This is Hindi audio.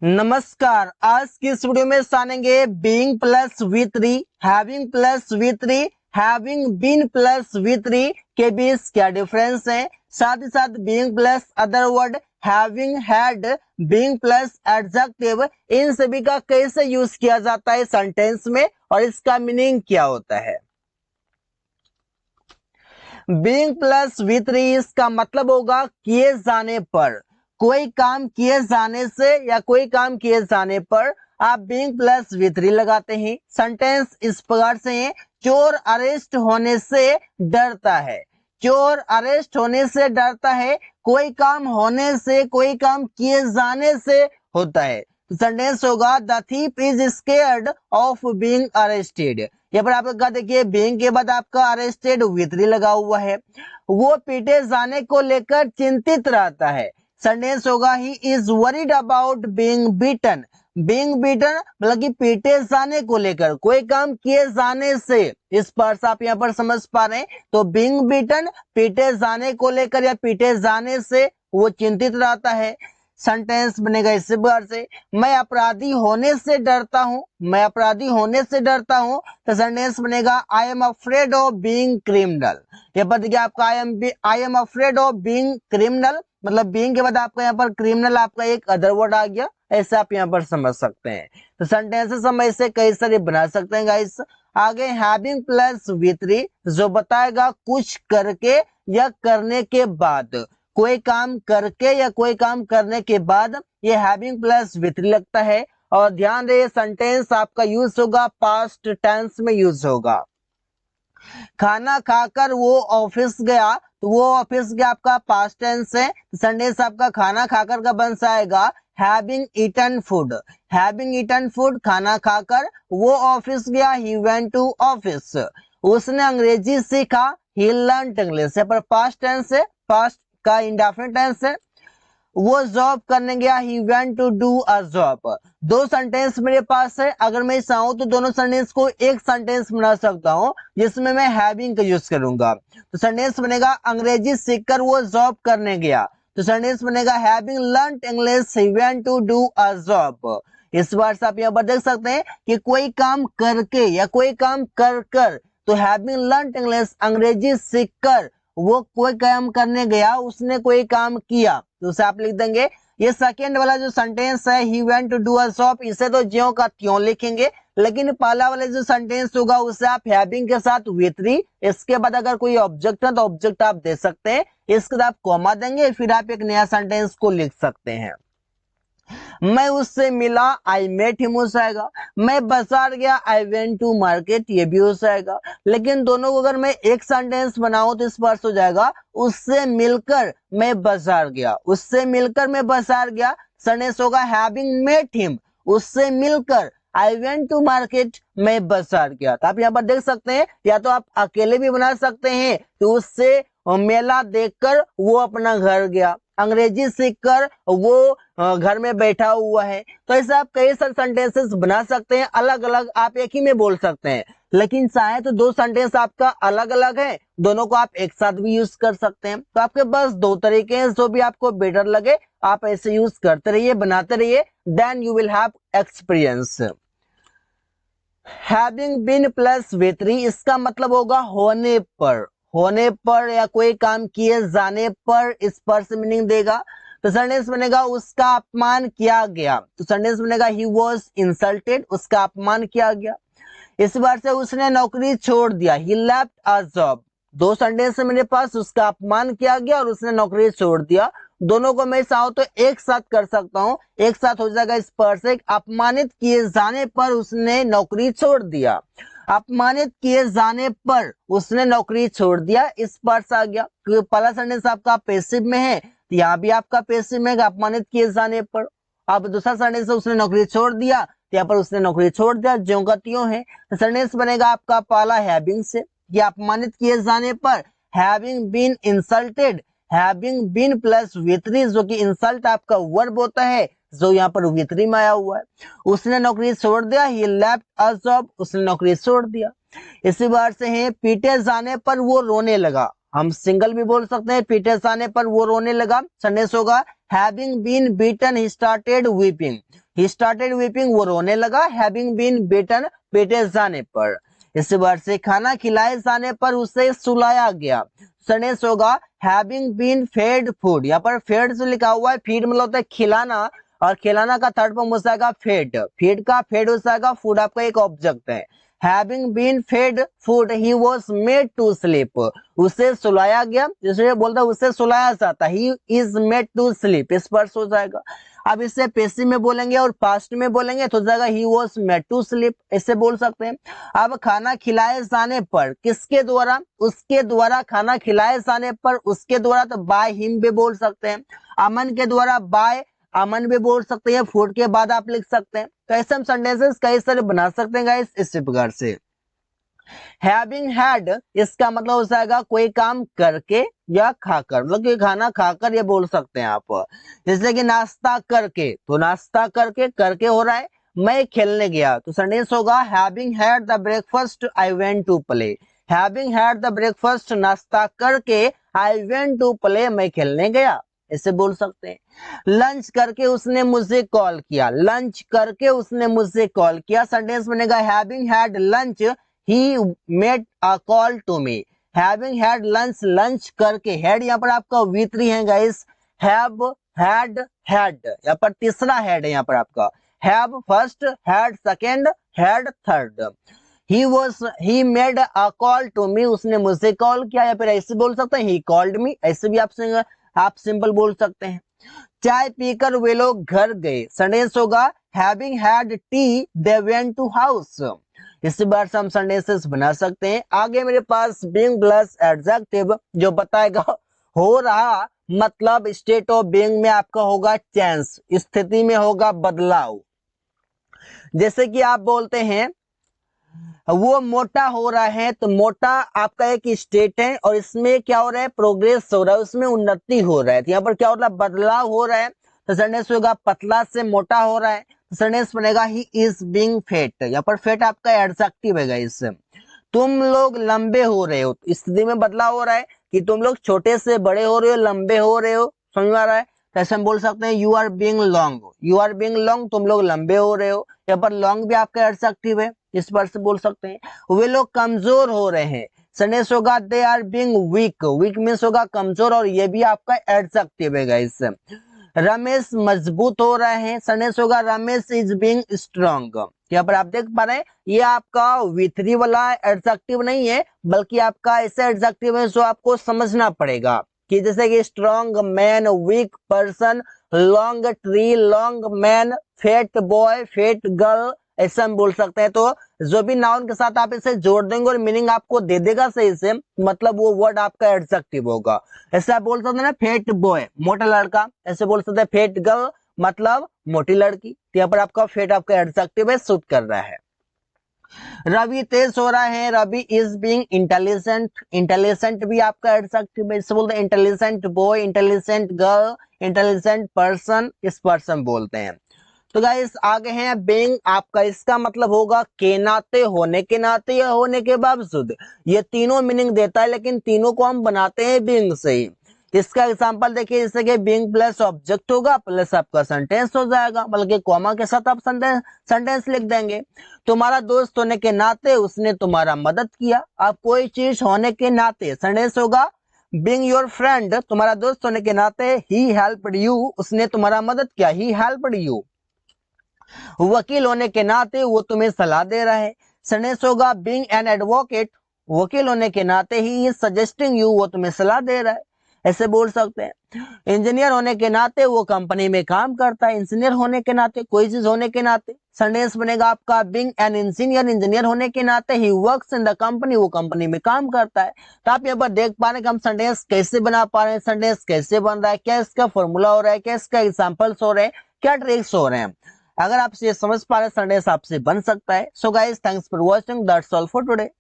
नमस्कार। आज की इस वीडियो में जानेंगे being plus V three, having plus V three, having been plus V three के बीच क्या डिफरेंस है। साथ ही साथ being plus other word, having, had, being plus adjective, इन सभी का कैसे यूज किया जाता है सेंटेंस में और इसका मीनिंग क्या होता है। बीइंग प्लस वी थ्री इसका मतलब होगा किए जाने पर, कोई काम किए जाने से या कोई काम किए जाने पर आप बीइंग प्लस वी थ्री लगाते हैं। सेंटेंस इस प्रकार से है, चोर अरेस्ट होने से डरता है। चोर अरेस्ट होने से डरता है, कोई काम होने से, कोई काम किए जाने से होता है। सेंटेंस होगा the thief is scared of being arrested. यहाँ पर आपका देखिए बीइंग के बाद आपका अरेस्टेड वी थ्री लगा हुआ है। वो पीटे जाने को लेकर चिंतित रहता है। सेंटेंस होगा he is worried about being beaten. Being beaten मतलब कि पीटे जाने को लेकर, कोई काम किए जाने से, इस पर आप यहाँ पर समझ पा रहे हैं। तो बीइंग बीटन पीटे जाने को लेकर या पीटे जाने से वो चिंतित रहता है। सेंटेंस बनेगा इस प्रकार से, मैं अपराधी होने से डरता हूं। मैं अपराधी होने से डरता हूं। तो सेंटेंस बनेगा I am afraid of being criminal. ये पर देखिए आपका I am afraid of being criminal, मतलब बीइंग के बाद आपका यहाँ पर क्रिमिनल आपका एक अदर वर्ड आ गया, ऐसे आप यहाँ पर समझ सकते हैं। तो सेंटेंसेस हम ऐसे कई सारे बना सकते हैं गाइस। आगे हैविंग प्लस वी थ्री जो बताएगा कुछ करके या करने के बाद, कोई काम करके या कोई काम करने के बाद ये हैविंग प्लस वी थ्री लगता है। और ध्यान रहे सेंटेंस आपका यूज होगा पास्ट टेंस में यूज होगा। खाना खाकर वो ऑफिस गया, तो वो ऑफिस गया आपका पास्ट टेंस है। सेंटेंस आपका खाना खाकर का बन जाएगा having eaten food. Having eaten food खाना खाकर वो ऑफिस गया, ही वेंट टू ऑफिस। उसने अंग्रेजी सीखा, ही लर्नड इंग्लिश। पर पास्ट टेंस है, पास्ट का इंडेफिनिट टेंस है। वो जॉब करने गया, he went to do a job. दो सेंटेंस मेरे पास है, अगर मैं चाहूं तो दोनों सेंटेंस को एक सेंटेंस बना सकता हूं जिसमें मैं हैविंग का यूज करूंगा। तो सेंटेंस बनेगा अंग्रेजी सीखकर वो जॉब करने गया। तो सेंटेंस बनेगा having learned English he went to do a job. इस बार से आप यहाँ पर देख सकते हैं कि कोई काम करके या कोई काम कर कर, तो हैविंग लर्नड इंग्लिश अंग्रेजी सीखकर वो कोई काम करने गया, उसने कोई काम किया, तो उसे आप लिख देंगे। ये सेकेंड वाला जो सेंटेंस है he went to do a job, इसे तो ज्यों का त्यों लिखेंगे। लेकिन पहला वाला जो सेंटेंस होगा उसे आप हैविंग के साथ वी थ्री, इसके बाद अगर कोई ऑब्जेक्ट है तो ऑब्जेक्ट आप दे सकते हैं, इसके बाद आप कॉमा देंगे, फिर आप एक नया सेंटेंस को लिख सकते हैं। मैं उससे मिला, आई मेट हिम हो जाएगा। मैं बाजार गया, आई वेंट टू मार्केट, ये भी हो जाएगा। लेकिन दोनों को अगर मैं एक सेंटेंस बनाऊं तो इस पर हो जाएगा उससे मिलकर मैं बाजार गया। उससे मिलकर मैं बाजार गया, सेंटेंस होगा हैविंग मेट हिम। उससे मिलकर आई वेंट टू मार्केट, मैं बाजार गया। तो आप यहाँ पर देख सकते हैं, या तो आप अकेले भी बना सकते हैं कि उससे मेला देखकर वो अपना घर गया, अंग्रेजी सीखकर वो घर में बैठा हुआ है। तो ऐसे आप कई सारे सेंटेंसेस बना सकते हैं, अलग अलग आप एक ही में बोल सकते हैं। लेकिन चाहे तो दो सेंटेंस आपका अलग अलग है, दोनों को आप एक साथ भी यूज कर सकते हैं। तो आपके पास दो तरीके हैं, जो भी आपको बेटर लगे आप ऐसे यूज करते रहिए, बनाते रहिए, then you will have experience. Having been plus V three इसका मतलब होगा होने पर, होने पर या कोई काम किए जाने पर, इस पर से मीनिंग देगा। तो सेंटेंस बनेगा उसका अपमान किया गया। तो सेंटेंस बनेगा ही वॉज इंसल्टेड, उसका अपमान किया गया। इस बार से उसने नौकरी छोड़ दिया, ही लेफ्ट अ जॉब। दो सेंटेंस है मेरे पास, उसका अपमान किया गया और उसने नौकरी छोड़ दिया। दोनों को मैं चाहूं तो एक साथ कर सकता हूं, एक साथ हो जाएगा इस पर से, अपमानित किए जाने पर उसने नौकरी छोड़ दिया। अपमानित किए जाने पर उसने नौकरी छोड़ दिया, इस पर से आ गया, क्योंकि पहला सेंटेंस आपका पैसिव में है, तो यहाँ भी आपका पैसिव में है अपमानित किए जाने पर। अब दूसरा सेंटेंस है उसने नौकरी छोड़ दिया, यहाँ पर उसने नौकरी छोड़ दिया, ज्यों का त्यों है। सेंटेंस बनेगा आपका पहला हैविंग से, ये अपमानित किए जाने पर, having been insulted, having been plus V three, जो कि इंसल्ट आपका वर्ब होता है, जो यहाँ पर वी थ्री में आया हुआ है। उसने नौकरी छोड़ दिया, ही लेफ्ट अ जॉब, उसने नौकरी छोड़ दिया। इसी बार से है पीटे जाने पर वो रोने लगा। हम सिंगल भी बोल सकते हैं, पीटे जाने पर वो रोने लगा। सेंटेंस होगा having been beaten he started weeping. He started weeping, वो रोने लगा, हैविंग बीन बीटन, पीटे जाने पर। इस वर्ड से खाना खिलाए जाने पर उसे सुलाया गया। सेंटेंस होगा हैविंग बीन फेड फूड। यहाँ पर फेड जो लिखा हुआ है, फीड मतलब होता है खिलाना, और खिलाना का थर्ड फॉर्म हो जाएगा फेड। फीड का फेड हो जाएगा, फूड आपका एक ऑब्जेक्ट है। Having been fed food he was made to sleep, उसे सुलाया गया, जैसे बोलता है उसे सुलाया जाता, he is made to sleep, इस पर हो जाएगा। अब इसे पैसिव में बोलेंगे और पास्ट में बोलेंगे तो जाएगा he was made to sleep, ऐसे बोल सकते हैं। अब खाना खिलाए जाने पर किसके द्वारा, उसके द्वारा खाना खिलाए जाने पर, उसके द्वारा तो बाय हिम भी बोल सकते हैं। अमन के द्वारा बाय अमन भी बोल सकते हैं, फूड के बाद आप लिख सकते हैं। तो ऐसे हम सेंटेंसेस कई सारे बना सकते हैं गाइस इसी प्रकार से। हैविंग हैड, इसका मतलब हो जाएगा कोई काम करके या खाकर, मतलब कि खाना खाकर ये बोल सकते हैं आप। जैसे कि नाश्ता करके, तो नाश्ता करके करके हो रहा है, मैं खेलने गया, तो सेंटेंस होगा having had the breakfast I went to play. Having had the breakfast, नाश्ता करके, आई वेंट टू प्ले, मैं खेलने गया, ऐसे बोल सकते हैं। लंच करके उसने मुझे कॉल किया, लंच करके उसने मुझे कॉल किया, सेंटेंस बनेगा having had lunch he made a call to me। having had lunch, lunch करके, had यहाँ पर आपका V3 है गाइस, have had had, यहाँ पर तीसरा had है यहाँ पर आपका, have first, had second, had third. he made a call to me, उसने मुझे कॉल किया, या फिर ऐसे बोल सकते हैं he called me, ऐसे भी आप सिंपल बोल सकते हैं। चाय पीकर वे लोग घर गए, सेंटेंस होगा having had tea they went to house। इसी बार से हम सेंटेंसेस बना सकते हैं। आगे मेरे पास बीइंग प्लस एडजेक्टिव जो बताएगा हो रहा, मतलब स्टेट ऑफ बीइंग में आपका होगा चेंज, स्थिति में होगा बदलाव। जैसे कि आप बोलते हैं वो मोटा हो रहा है, तो मोटा आपका एक स्टेट है और इसमें क्या हो रहा है, प्रोग्रेस हो रहा है, उसमें उन्नति हो रहा है, तो यहाँ पर क्या हो रहा है, बदलाव हो रहा है। तो सेंटेंस होगा पतला से मोटा हो रहा है, तो सेंटेंस बनेगा ही इज बीइंग फेट। यहाँ पर फेट आपका एडजेक्टिव है गाइस। तुम लोग लंबे हो रहे हो, स्थिति में बदलाव हो रहा है कि तुम लोग छोटे से बड़े हो रहे हो, लंबे हो रहे हो, समझ में आ रहा है। तो ऐसे हम बोल सकते हैं you are being long, you are being long, तुम लोग लंबे हो रहे हो। यहाँ पर लॉन्ग भी आपका एडजेक्टिव है, इस पर से बोल सकते हैं। वे लोग कमजोर हो रहे हैं, सेंटेंस होगा they are being weak, weak means होगा कमजोर, और ये भी आपका एडजेक्टिव है गाइस। रमेश मजबूत हो रहे हैं, सेंटेंस होगा रमेश इज बीइंग स्ट्रांग। यहाँ पर आप देख पा रहे हैं ये आपका V3 वाला एडजेक्टिव नहीं है, बल्कि आपका ऐसा एडजेक्टिव है जो आपको समझना पड़ेगा, कि जैसे कि strong man, weak person, long tree, long man, fat boy, fat girl, ऐसा हम बोल सकते हैं। तो जो भी नाउन के साथ आप इसे जोड़ देंगे और मीनिंग आपको दे देगा सही से, मतलब वो वर्ड आपका एडजेक्टिव होगा। ऐसे आप बोल सकते हैं ना फेट बॉय मोटा लड़का, ऐसे बोल सकते हैं फेट गर्ल मतलब मोटी लड़की, तो यहाँ पर आपका फेट आपका एडजेक्टिव है, सूट कर रहा है। रवि तेज हो रहा है, Ravi is being intelligent, intelligent भी आपका एडजेक्टिव है, इससे बोलते हैं intelligent boy, intelligent girl, intelligent person, इस पर्सन बोलते हैं। तो गाइस आगे हैं बीइंग, आपका इसका मतलब होगा के नाते, होने के नाते या होने के बावजूद, ये तीनों मीनिंग देता है, लेकिन तीनों को हम बनाते हैं बीइंग से ही। इसका एग्जांपल देखिए, जैसे कि बीइंग प्लस ऑब्जेक्ट होगा प्लस आपका सेंटेंस हो जाएगा, बल्कि कॉमा के साथ आप सेंटेंस लिख देंगे। तुम्हारा दोस्त होने के नाते उसने तुम्हारा मदद किया, अब कोई चीज होने के नाते, सेंटेंस होगा बीइंग योर फ्रेंड, तुम्हारा दोस्त होने के नाते ही हेल्प्ड यू, उसने तुम्हारा मदद किया, ही हेल्प्ड यू। वकील होने के नाते वो तुम्हें सलाह दे रहा है, सेंटेंस होगा बीइंग एन एडवोकेट, वकील होने के नाते ही इज सजेस्टिंग यू, वो तुम्हें सलाह दे रहा है, ऐसे बोल सकते हैं। इंजीनियर होने के नाते वो कंपनी में काम करता है, इंजीनियर होने के नाते, कोई चीज होने के नाते, सेंटेंस बनेगा आपका बीइंग एन इंजीनियर, इंजीनियर होने के नाते he works in the company, वो कंपनी में काम करता है। तो आप यहाँ पर देख पा रहे हैं कि हम सेंटेंस कैसे बना पा रहे हैं, सेंटेंस कैसे बन रहा है, क्या इसका फॉर्मूला हो रहा है, क्या इसका एग्जाम्पल्स हो रहे हैं, क्या ट्रिक्स हो रहे हैं। अगर आप ये समझ पा रहे हैं सेंटेंस आपसे बन सकता है। So guys thanks for watching, that's all for today.